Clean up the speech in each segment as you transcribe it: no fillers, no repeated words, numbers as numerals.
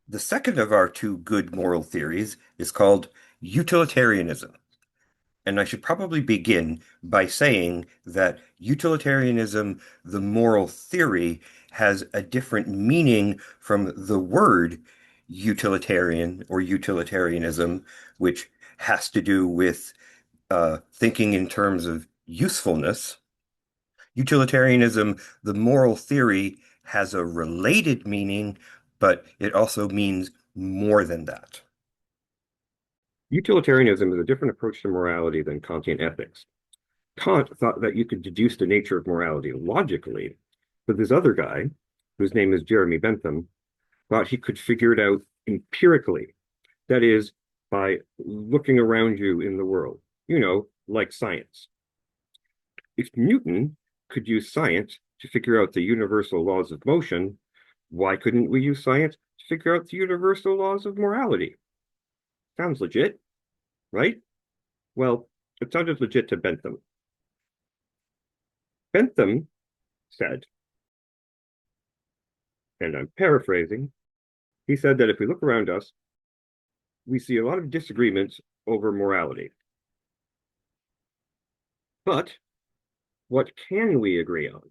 The second of our two good moral theories is called utilitarianism. And I should probably begin by saying that utilitarianism, the moral theory, has a different meaning from the word utilitarian or utilitarianism, which has to do with thinking in terms of usefulness. Utilitarianism, the moral theory, has a related meaning, but it also means more than that. Utilitarianism is a different approach to morality than Kantian ethics. Kant thought that you could deduce the nature of morality logically, but this other guy, whose name is Jeremy Bentham, thought he could figure it out empirically. That is, by looking around you in the world, like science. If Newton could use science to figure out the universal laws of motion, why couldn't we use science to figure out the universal laws of morality? Sounds legit, right? Well, it sounded legit to Bentham. Bentham said, and I'm paraphrasing, he said that if we look around us, we see a lot of disagreements over morality. But what can we agree on?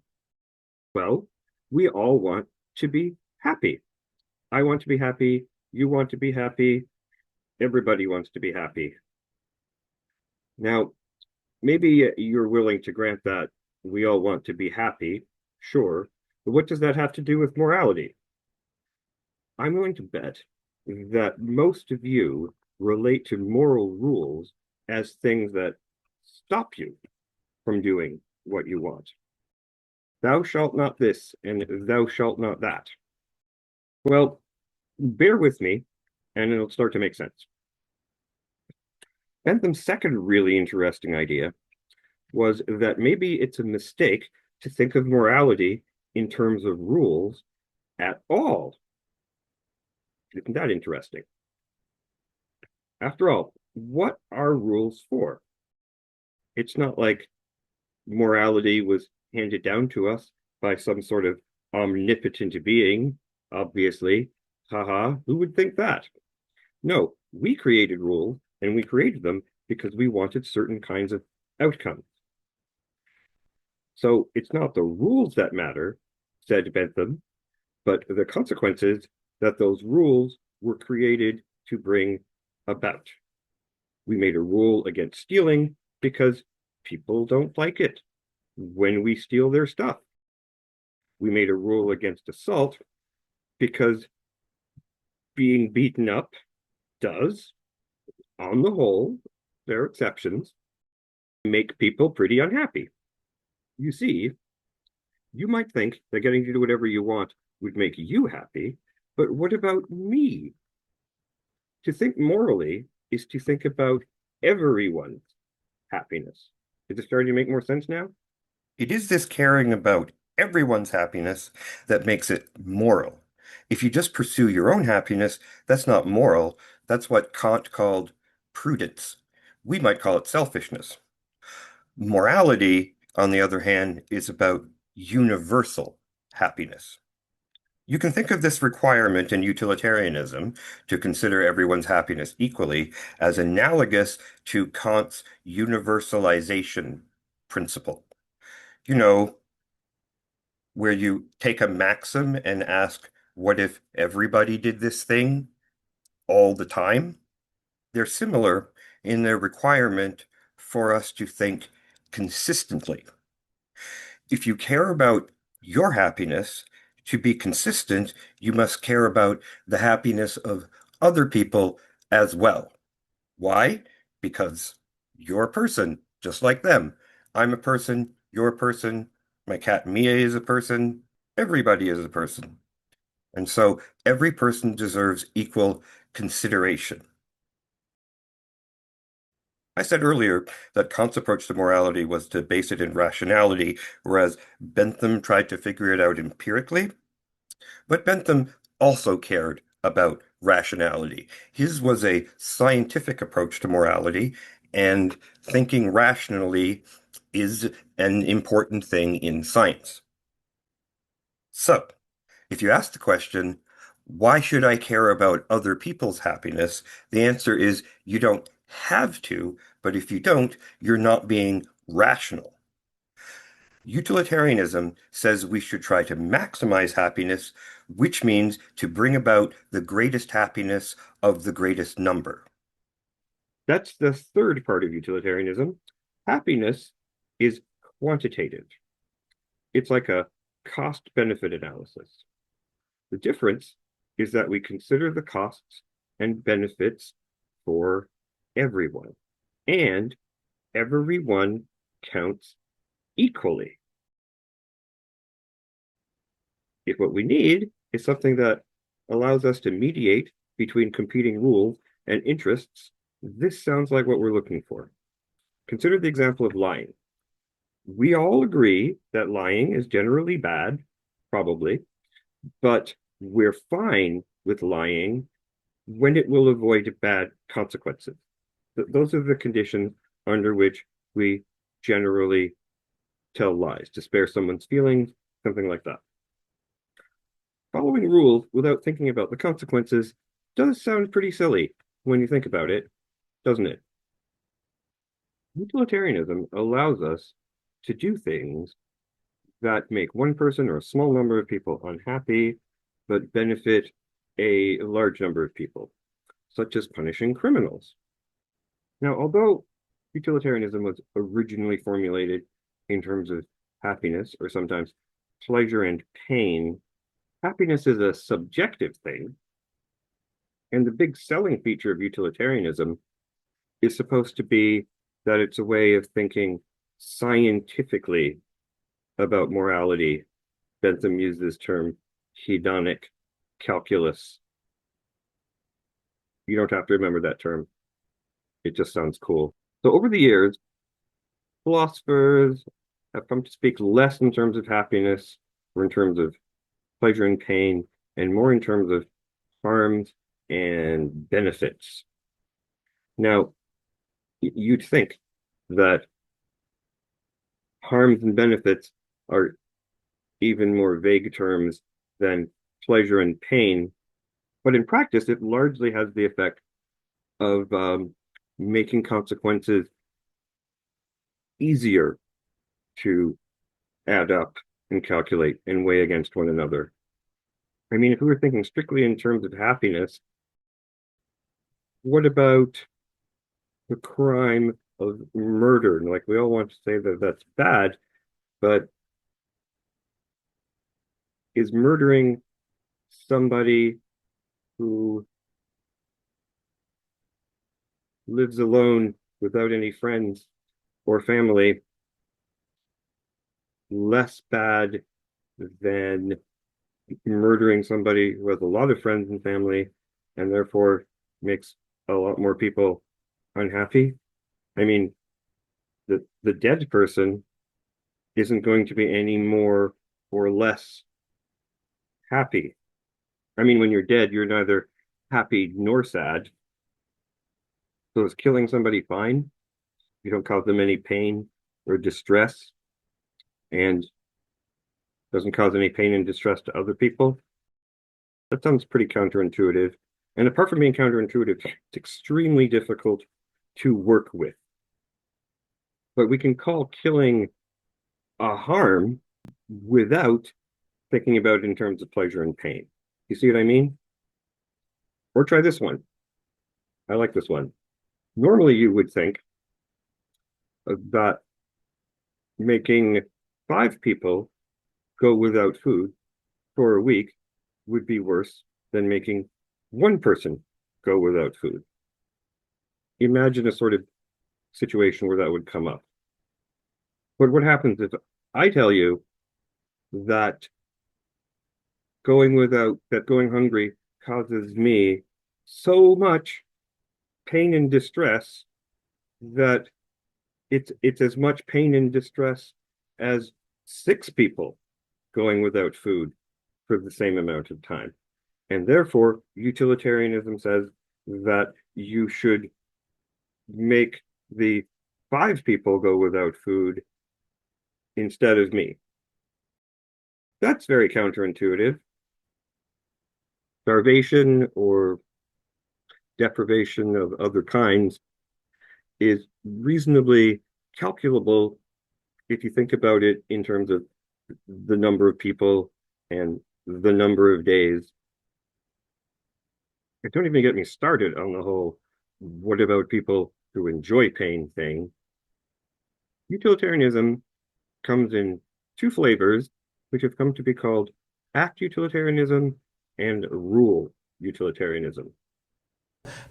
Well, we all want to be happy. I want to be happy. You want to be happy. Everybody wants to be happy. Now, maybe you're willing to grant that we all want to be happy, sure, but what does that have to do with morality? I'm willing to bet that most of you relate to moral rules as things that stop you from doing what you want. Thou shalt not this, and thou shalt not that. Well, bear with me, and it'll start to make sense. Bentham's second really interesting idea was that maybe it's a mistake to think of morality in terms of rules at all. Isn't that interesting? After all, what are rules for? It's not like morality was handed down to us by some sort of omnipotent being, obviously. Haha, who would think that? No, we created rules, and we created them because we wanted certain kinds of outcomes. So it's not the rules that matter, said Bentham, but the consequences that those rules were created to bring about. We made a rule against stealing because people don't like it when we steal their stuff. We made a rule against assault because being beaten up does, on the whole, there are exceptions, make people pretty unhappy. You see, you might think that getting to do whatever you want would make you happy, but what about me? To think morally is to think about everyone's happiness. Is it starting to make more sense now? It is this caring about everyone's happiness that makes it moral. If you just pursue your own happiness, that's not moral. That's what Kant called prudence. We might call it selfishness. Morality, on the other hand, is about universal happiness. You can think of this requirement in utilitarianism to consider everyone's happiness equally as analogous to Kant's universalization principle. You know, where you take a maxim and ask, what if everybody did this thing all the time? They're similar in their requirement for us to think consistently. If you care about your happiness, to be consistent, you must care about the happiness of other people as well. Why? Because you're a person, just like them. I'm a person, you're a person, my cat Mia is a person, everybody is a person. And so every person deserves equal consideration. I said earlier that Kant's approach to morality was to base it in rationality, whereas Bentham tried to figure it out empirically. But Bentham also cared about rationality. His was a scientific approach to morality, and thinking rationally is an important thing in science. So, if you ask the question, Why should I care about other people's happiness? The answer is you don't have to, but if you don't, you're not being rational. Utilitarianism says we should try to maximize happiness, which means to bring about the greatest happiness of the greatest number. That's the third part of utilitarianism. Happiness is quantitative. It's like a cost benefit analysis. The difference is that we consider the costs and benefits for everyone, and everyone counts equally. If what we need is something that allows us to mediate between competing rules and interests, this sounds like what we're looking for. Consider the example of lying. We all agree that lying is generally bad, probably, but we're fine with lying when it will avoid bad consequences. Those are the conditions under which we generally tell lies, to spare someone's feelings, something like that. Following rules without thinking about the consequences does sound pretty silly when you think about it, doesn't it? Utilitarianism allows us to do things that make one person or a small number of people unhappy, but benefit a large number of people, such as punishing criminals. Now, although utilitarianism was originally formulated in terms of happiness, or sometimes pleasure and pain, happiness is a subjective thing. And the big selling feature of utilitarianism is supposed to be that it's a way of thinking scientifically about morality. Bentham used this term hedonic calculus. You don't have to remember that term. It just sounds cool. So over the years, philosophers have come to speak less in terms of happiness or in terms of pleasure and pain, and more in terms of harms and benefits. Now, you'd think that harms and benefits are even more vague terms than pleasure and pain, but in practice, it largely has the effect of making consequences easier to add up and calculate and weigh against one another. I mean, if we were thinking strictly in terms of happiness, what about the crime of murder? Like, we all want to say that that's bad, but is murdering somebody who lives alone without any friends or family less bad than murdering somebody who has a lot of friends and family and therefore makes a lot more people unhappy? I mean, the dead person isn't going to be any more or less happy. I mean, when you're dead, you're neither happy nor sad. So is killing somebody fine? You don't cause them any pain or distress, and doesn't cause any pain and distress to other people. That sounds pretty counterintuitive. And apart from being counterintuitive, it's extremely difficult to work with. But we can call killing a harm without thinking about it in terms of pleasure and pain. You see what I mean? Or try this one. I like this one. Normally, you would think that making 5 people go without food for a week would be worse than making one person go without food. Imagine a sort of situation where that would come up. But what happens if I tell you that going hungry causes me so much pain and distress that it's as much pain and distress as 6 people going without food for the same amount of time. And therefore, utilitarianism says that you should make the 5 people go without food instead of me. That's very counterintuitive. starvation or deprivation of other kinds is reasonably calculable if you think about it in terms of the number of people and the number of days. Don't even get me started on the whole what about people who enjoy pain thing. Utilitarianism comes in two flavors, which have come to be called act utilitarianism and rule utilitarianism.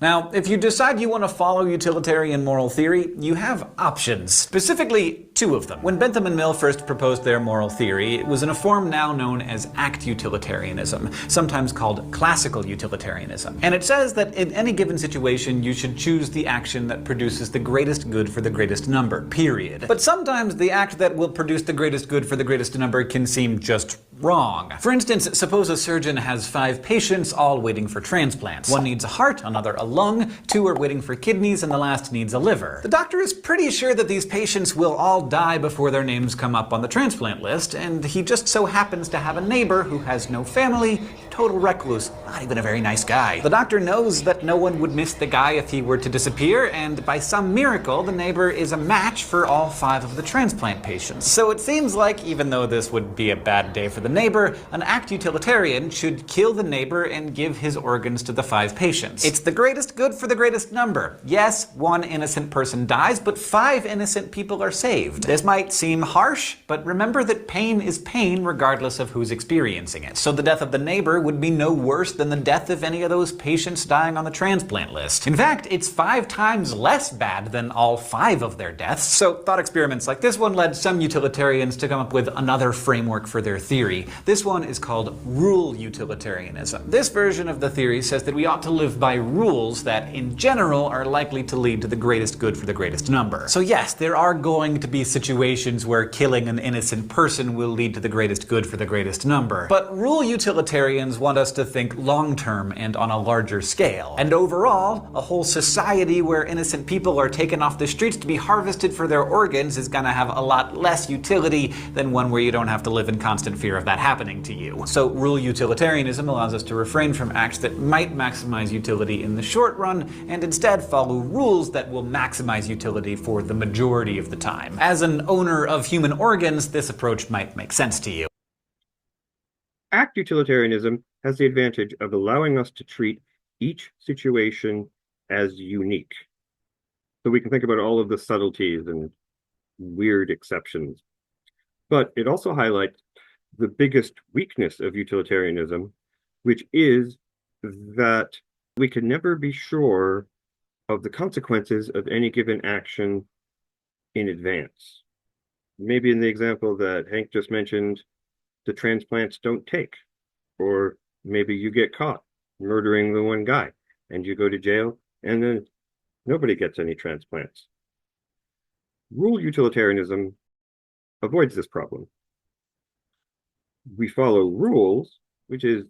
Now, if you decide you want to follow utilitarian moral theory, you have options, specifically two of them. When Bentham and Mill first proposed their moral theory, it was in a form now known as act utilitarianism, sometimes called classical utilitarianism. And it says that in any given situation, you should choose the action that produces the greatest good for the greatest number, period. But sometimes the act that will produce the greatest good for the greatest number can seem just wrong. For instance, suppose a surgeon has 5 patients all waiting for transplants. One needs a heart, another a lung, 2 are waiting for kidneys, and the last needs a liver. The doctor is pretty sure that these patients will all die before their names come up on the transplant list, and he just so happens to have a neighbor who has no family, total recluse, not even a very nice guy. The doctor knows that no one would miss the guy if he were to disappear, and by some miracle, the neighbor is a match for all 5 of the transplant patients. So it seems like, even though this would be a bad day for the neighbor, an act utilitarian should kill the neighbor and give his organs to the 5 patients. It's the greatest good for the greatest number. Yes, 1 innocent person dies, but 5 innocent people are saved. This might seem harsh, but remember that pain is pain regardless of who's experiencing it. So the death of the neighbor would be no worse than the death of any of those patients dying on the transplant list. In fact, it's 5 times less bad than all 5 of their deaths. So thought experiments like this one led some utilitarians to come up with another framework for their theory. This one is called rule utilitarianism. This version of the theory says that we ought to live by rules that, in general, are likely to lead to the greatest good for the greatest number. So yes, there are going to be situations where killing an innocent person will lead to the greatest good for the greatest number. But rule utilitarians want us to think long-term and on a larger scale. And overall, a whole society where innocent people are taken off the streets to be harvested for their organs is gonna have a lot less utility than one where you don't have to live in constant fear of that happening to you. So rule utilitarianism allows us to refrain from acts that might maximize utility in the short run, and instead follow rules that will maximize utility for the majority of the time. As an owner of human organs, this approach might make sense to you. Act utilitarianism has the advantage of allowing us to treat each situation as unique. So we can think about all of the subtleties and weird exceptions. But it also highlights the biggest weakness of utilitarianism, which is that we can never be sure of the consequences of any given action in advance. Maybe in the example that Hank just mentioned, the transplants don't take, or maybe you get caught murdering the one guy and you go to jail and then nobody gets any transplants. Rule utilitarianism avoids this problem. We follow rules, which is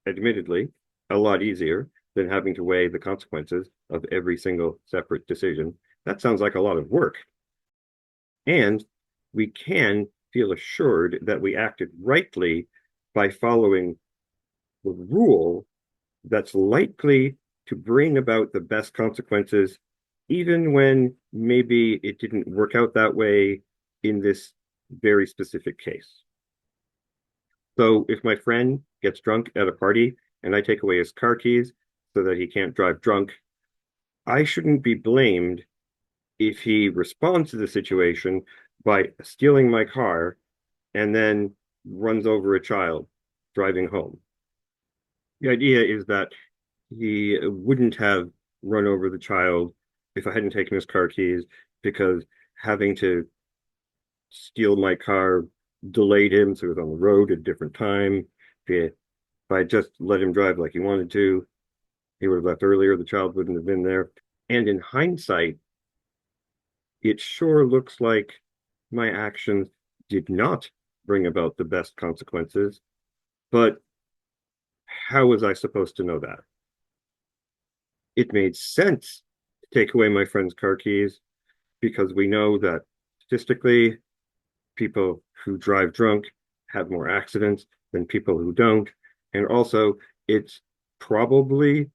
admittedly a lot easier than having to weigh the consequences of every single separate decision. That sounds like a lot of work. And we can feel assured that we acted rightly by following the rule that's likely to bring about the best consequences, even when maybe it didn't work out that way in this very specific case. So if my friend gets drunk at a party and I take away his car keys so that he can't drive drunk, I shouldn't be blamed if he responds to the situation by stealing my car and then runs over a child driving home. The idea is that he wouldn't have run over the child if I hadn't taken his car keys, because having to steal my car delayed him, so he was on the road at a different time. If I just let him drive like he wanted to, he would have left earlier, the child wouldn't have been there. And in hindsight, it sure looks like my actions did not bring about the best consequences, but how was I supposed to know that? It made sense to take away my friend's car keys because we know that statistically, people who drive drunk have more accidents than people who don't. And also, it's probably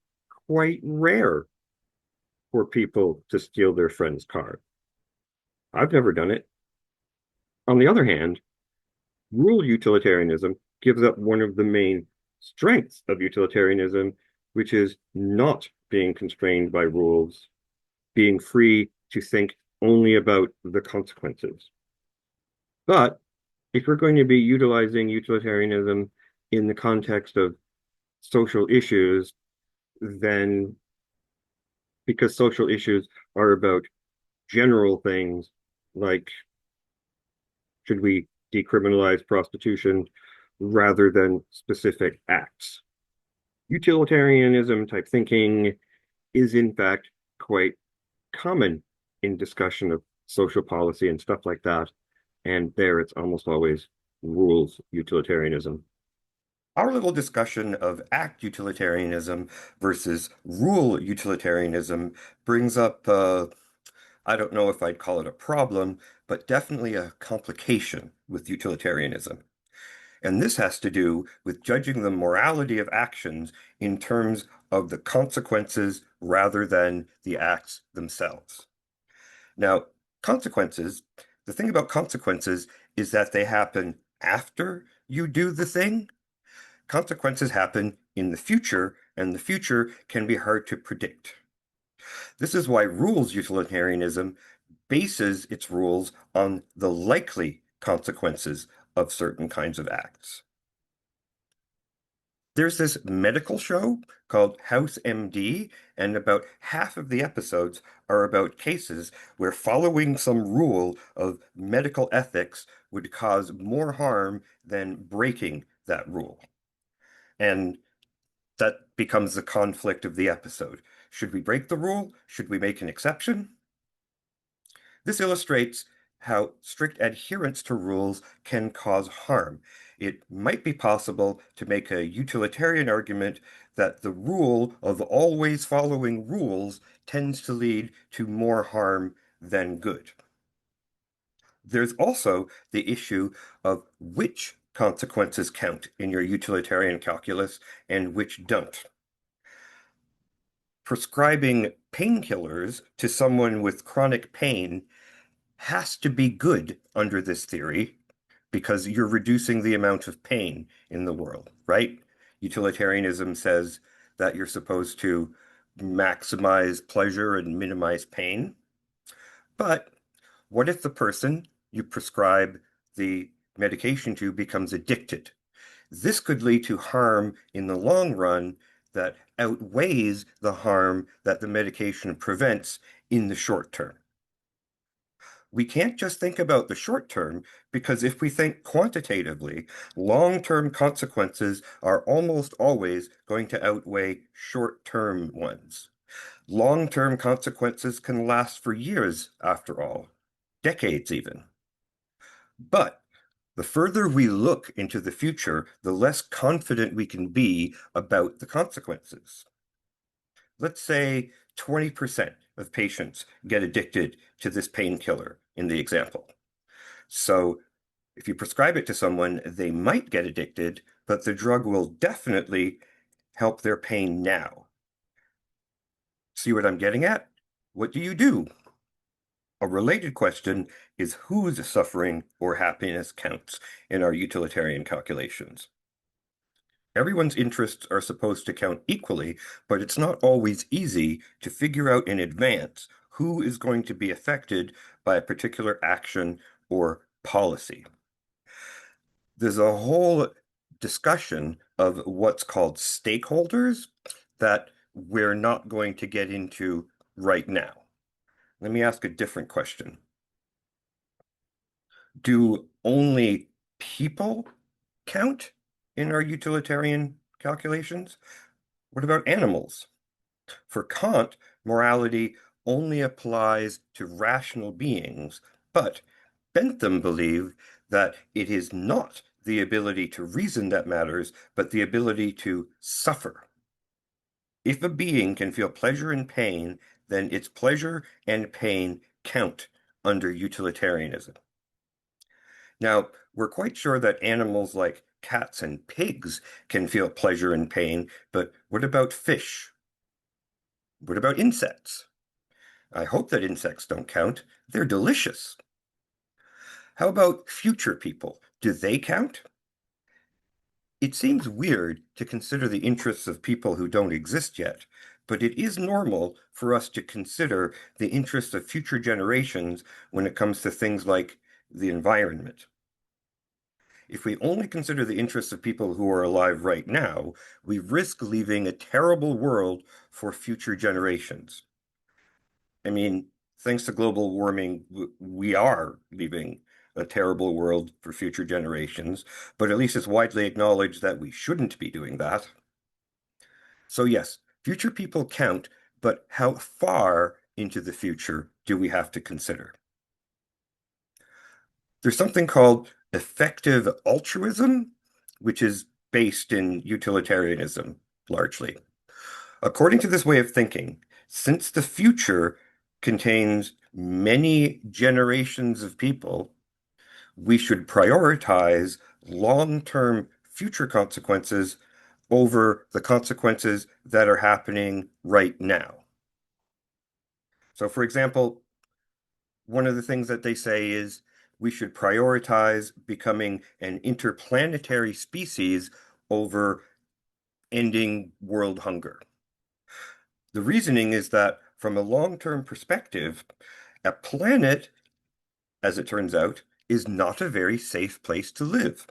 quite rare for people to steal their friend's car. I've never done it. On the other hand, rule utilitarianism gives up one of the main strengths of utilitarianism, which is not being constrained by rules, being free to think only about the consequences. But if we're going to be utilizing utilitarianism in the context of social issues, then because social issues are about general things like should we decriminalize prostitution rather than specific acts? Utilitarianism type thinking is, in fact, quite common in discussion of social policy and stuff like that. And there it's almost always rules utilitarianism. Our little discussion of act utilitarianism versus rule utilitarianism brings up, I don't know if I'd call it a problem, but definitely a complication with utilitarianism. And this has to do with judging the morality of actions in terms of the consequences rather than the acts themselves. Now, consequences, the thing about consequences is that they happen after you do the thing. Consequences happen in the future, and the future can be hard to predict. This is why rules utilitarianism bases its rules on the likely consequences of certain kinds of acts. There's this medical show called House MD, and about half of the episodes are about cases where following some rule of medical ethics would cause more harm than breaking that rule. And that becomes the conflict of the episode. Should we break the rule? Should we make an exception? This illustrates how strict adherence to rules can cause harm. It might be possible to make a utilitarian argument that the rule of always following rules tends to lead to more harm than good. There's also the issue of which consequences count in your utilitarian calculus and which don't. Prescribing painkillers to someone with chronic pain has to be good under this theory because you're reducing the amount of pain in the world, right? Utilitarianism says that you're supposed to maximize pleasure and minimize pain. But what if the person you prescribe the medication to becomes addicted? This could lead to harm in the long run that outweighs the harm that the medication prevents in the short term. We can't just think about the short term because if we think quantitatively, long-term consequences are almost always going to outweigh short-term ones. Long-term consequences can last for years, after all, decades even. But the further we look into the future, the less confident we can be about the consequences. Let's say 20% of patients get addicted to this painkiller in the example. So if you prescribe it to someone, they might get addicted, but the drug will definitely help their pain now. See what I'm getting at? What do you do? A related question is whose suffering or happiness counts in our utilitarian calculations. Everyone's interests are supposed to count equally, but it's not always easy to figure out in advance who is going to be affected by a particular action or policy. There's a whole discussion of what's called stakeholders that we're not going to get into right now. Let me ask a different question. Do only people count in our utilitarian calculations? What about animals? For Kant, morality only applies to rational beings, but Bentham believed that it is not the ability to reason that matters, but the ability to suffer. If a being can feel pleasure and pain, then its pleasure and pain count under utilitarianism. Now, we're quite sure that animals like cats and pigs can feel pleasure and pain, but what about fish? What about insects? I hope that insects don't count. They're delicious. How about future people? Do they count? It seems weird to consider the interests of people who don't exist yet, but it is normal for us to consider the interests of future generations when it comes to things like the environment. If we only consider the interests of people who are alive right now, we risk leaving a terrible world for future generations. I mean, thanks to global warming, we are leaving a terrible world for future generations, but at least it's widely acknowledged that we shouldn't be doing that. So yes, future people count, but how far into the future do we have to consider? There's something called effective altruism, which is based in utilitarianism, largely. According to this way of thinking, since the future contains many generations of people, we should prioritize long-term future consequences over the consequences that are happening right now. So, for example, one of the things that they say is we should prioritize becoming an interplanetary species over ending world hunger. The reasoning is that from a long-term perspective, a planet, as it turns out, is not a very safe place to live.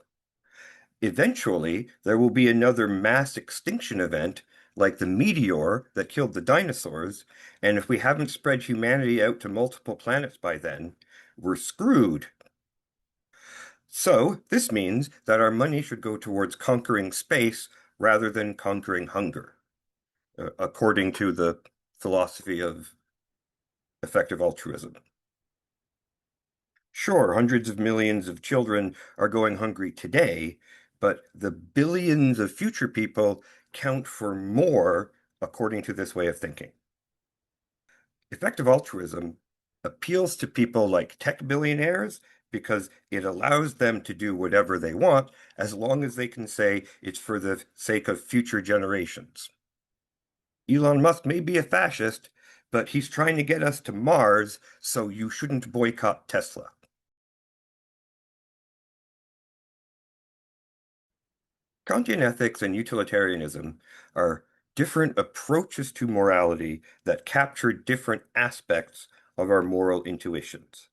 Eventually, there will be another mass extinction event like the meteor that killed the dinosaurs, and if we haven't spread humanity out to multiple planets by then, we're screwed. So, this means that our money should go towards conquering space rather than conquering hunger, according to the philosophy of effective altruism. Sure, hundreds of millions of children are going hungry today, but the billions of future people count for more according to this way of thinking. Effective altruism appeals to people like tech billionaires because it allows them to do whatever they want as long as they can say it's for the sake of future generations. Elon Musk may be a fascist, but he's trying to get us to Mars, so you shouldn't boycott Tesla. Kantian ethics and utilitarianism are different approaches to morality that capture different aspects of our moral intuitions.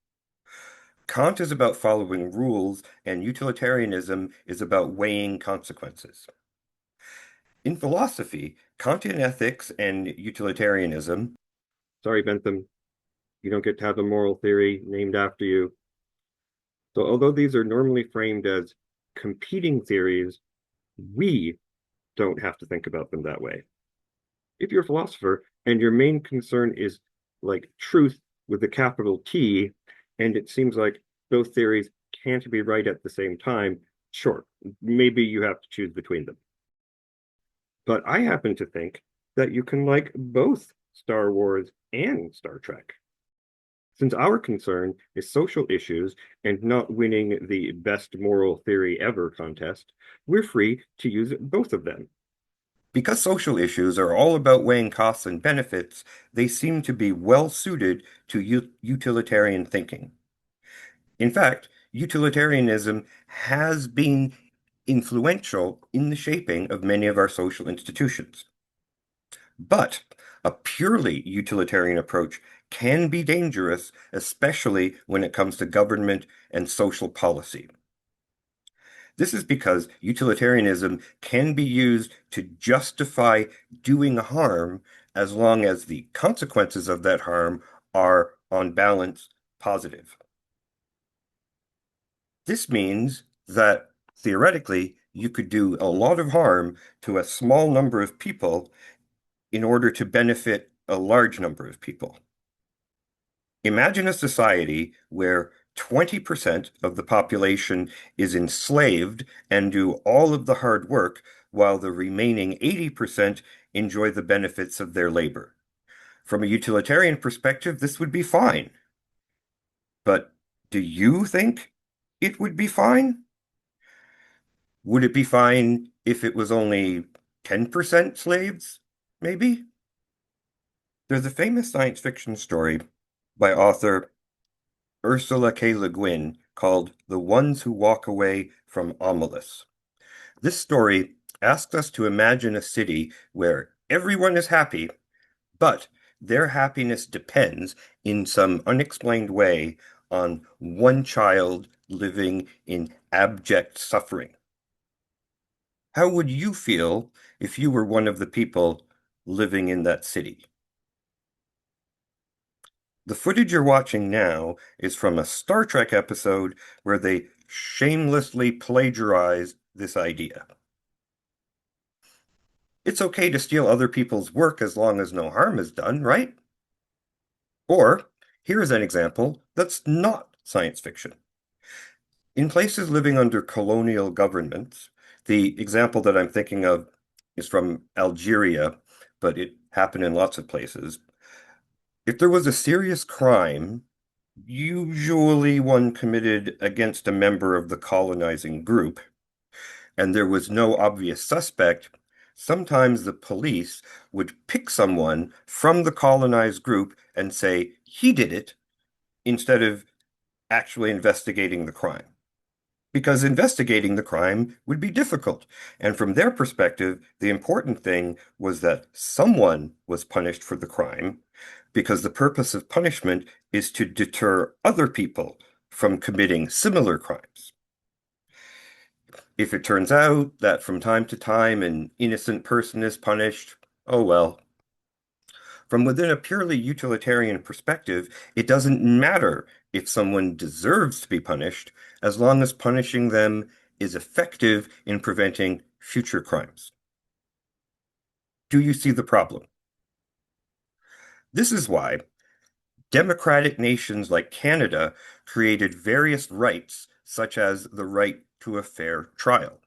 Kant is about following rules, and utilitarianism is about weighing consequences. In philosophy, Kantian ethics and utilitarianism. Sorry, Bentham, you don't get to have a moral theory named after you. So, although these are normally framed as competing theories, we don't have to think about them that way. If you're a philosopher and your main concern is like truth with a capital T, and it seems like those theories can't be right at the same time, sure, maybe you have to choose between them. But I happen to think that you can like both Star Wars and Star Trek. Since our concern is social issues and not winning the best moral theory ever contest, we're free to use both of them. Because social issues are all about weighing costs and benefits, they seem to be well suited to utilitarian thinking. In fact, utilitarianism has been influential in the shaping of many of our social institutions. But a purely utilitarian approach can be dangerous, especially when it comes to government and social policy. This is because utilitarianism can be used to justify doing harm as long as the consequences of that harm are, on balance, positive. This means that theoretically, you could do a lot of harm to a small number of people in order to benefit a large number of people. Imagine a society where 20% of the population is enslaved and do all of the hard work, while the remaining 80% enjoy the benefits of their labor. From a utilitarian perspective, this would be fine. But do you think it would be fine? Would it be fine if it was only 10% slaves? Maybe? There's a famous science fiction story by author Ursula K. Le Guin called The Ones Who Walk Away from Omelas. This story asks us to imagine a city where everyone is happy, but their happiness depends in some unexplained way on one child living in abject suffering. How would you feel if you were one of the people living in that city? The footage you're watching now is from a Star Trek episode where they shamelessly plagiarize this idea. It's okay to steal other people's work as long as no harm is done, right? Or, here's an example that's not science fiction. In places living under colonial governments, the example that I'm thinking of is from Algeria, but it happened in lots of places. If there was a serious crime, usually one committed against a member of the colonizing group, and there was no obvious suspect, sometimes the police would pick someone from the colonized group and say he did it instead of actually investigating the crime. Because investigating the crime would be difficult. And from their perspective, the important thing was that someone was punished for the crime, because the purpose of punishment is to deter other people from committing similar crimes. If it turns out that from time to time an innocent person is punished, oh well. From within a purely utilitarian perspective, it doesn't matter if someone deserves to be punished, as long as punishing them is effective in preventing future crimes. Do you see the problem? This is why democratic nations like Canada created various rights, such as the right to a fair trial.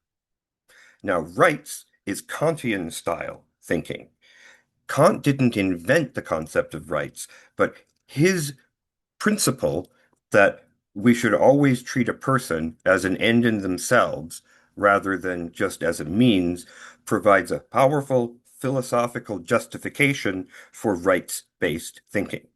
Now, rights is Kantian style thinking. Kant didn't invent the concept of rights, but his principle that we should always treat a person as an end in themselves rather than just as a means provides a powerful philosophical justification for rights-based thinking.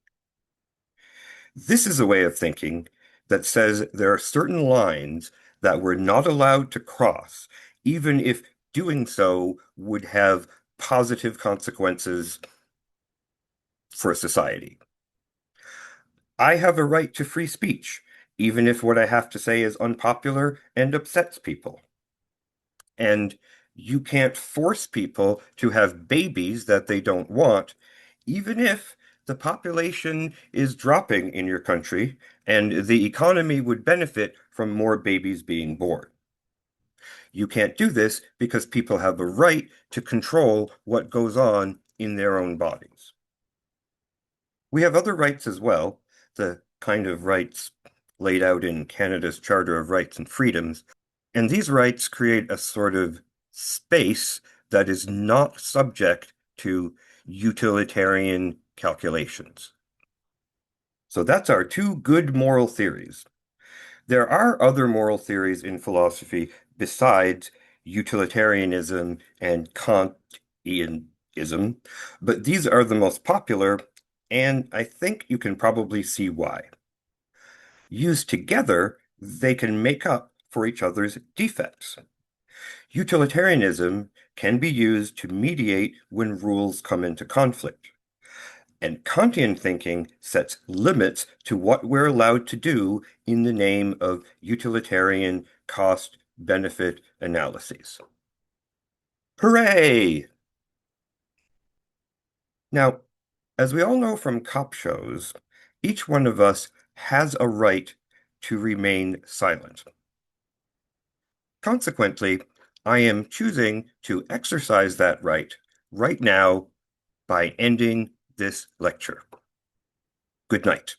This is a way of thinking that says there are certain lines that we're not allowed to cross, even if doing so would have positive consequences for society. I have a right to free speech, even if what I have to say is unpopular and upsets people. And you can't force people to have babies that they don't want, even if the population is dropping in your country and the economy would benefit from more babies being born. You can't do this because people have a right to control what goes on in their own bodies. We have other rights as well, the kind of rights laid out in Canada's Charter of Rights and Freedoms, and these rights create a sort of space that is not subject to utilitarian calculations. So that's our two good moral theories. There are other moral theories in philosophy besides utilitarianism and Kantianism, but these are the most popular, and I think you can probably see why. Used together, they can make up for each other's defects. Utilitarianism can be used to mediate when rules come into conflict. And Kantian thinking sets limits to what we're allowed to do in the name of utilitarian cost-benefit analyses. Hooray! Now, as we all know from cop shows, each one of us has a right to remain silent. Consequently, I am choosing to exercise that right now by ending this lecture. Good night.